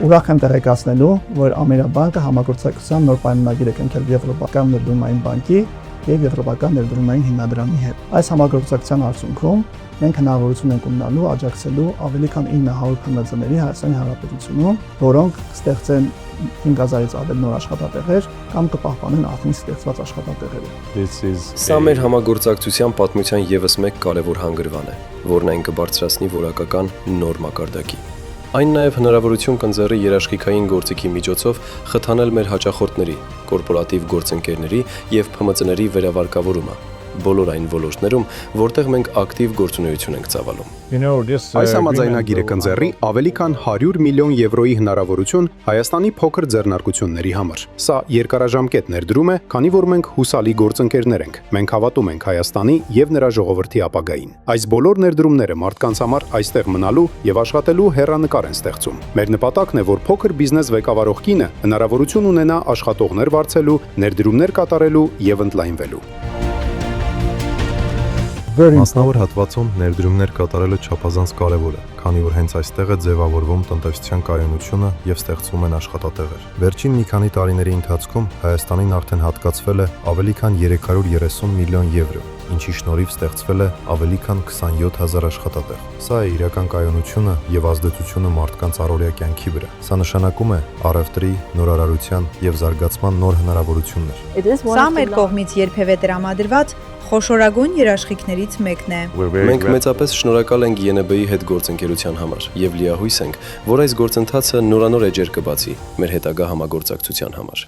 Ուրախ եմ տեղեկացնելու, որ Ամերաբանկը համագործակցության նոր պայմանագիր է կնքել Եվրոպական ներդրումային բանկի և Եվրոպական ներդրումային հիմնադրամի հետ։ Այս համագործակցության արդյունքում մենք հնարավորություն ենք ունենալու աջակցելու ավելի քան 900 փնձների Հայաստանի Հանրապետությունում, որոնք կստեղծեն 5000-ից ավել նոր աշխատատեղեր կամ կպահպանեն արդեն ստեղծված աշխատատեղերը։ Սա մեր համագործակցության պատմության ևս մեկ կարևոր հանգրվան է, որն այն կբարձրացնի որակական նոր մակարդակի։ Այն նաև հնարավորություն կընձեռի երաշխիքային գործիքի միջոցով խթանել մեր հաճախորդների, կորպորատիվ գործընկերների և ՓՄԾ-ների վերավարկավորումը բոլոր այն ոլորտներում, որտեղ մենք ակտիվ գործունեություն ենք ծավալում։ Այս համաձայնագիրը կընձեռի ավելի քան 100 միլիոն եվրոյի հնարավորություն Հայաստանի փոքր ձեռնարկությունների համար։ Սա երկարաժամկետ ներդրում է, քանի որ մենք հուսալի գործընկերներ ենք։ Մենք հավատում ենք Հայաստանի և նրա ժողովրդի ապագային։ Այս բոլոր ներդրումները մարդկանց համար այստեղ մնալու և աշխատելու հեռանկար են ստեղծում։ Մեր նպատակն է, որ փոքր բիզնես ղեկավարող կինը հնարավորություն ունենա աշխատողներ վարձելու, ներդրումներ կատարելու և ընդլայնվելու։ Մասնավոր հատվածում ներդրումներ կատարելը չափազանց կարևոր է, քանի որ հենց այստեղ է ձևավորվում տնտեսության կայունությունը և ստեղծվում են աշխատատեղեր։ Վերջին մի քանի տարիների ընթացքում Հայաստանին արդեն հատկացվել է ավելի քան 330 միլիոն եվրո, ինչի շնորհիվ ստեղծվել է ավելի քան 27000 աշխատատեղ։ Սա է իրական կայունությունը և ազդեցությունը մարդկանց առօրյա կյանքի վրա։ Սա նշանակում է առևտրի, նորարարության և զարգացման նոր հնարավորություններ։ Սա մեր կողմից երբևէ տրամադրված խոշորագույն երաշխիքներից մեկն է։ Մենք մեծապես շնորհակալ ենք ԵՆԲ-ի հետ գործընկերության համար և լիահույս ենք, որ այս գործընթացը նորանոր էջեր կբացի մեր հետագա համագործակցության համար։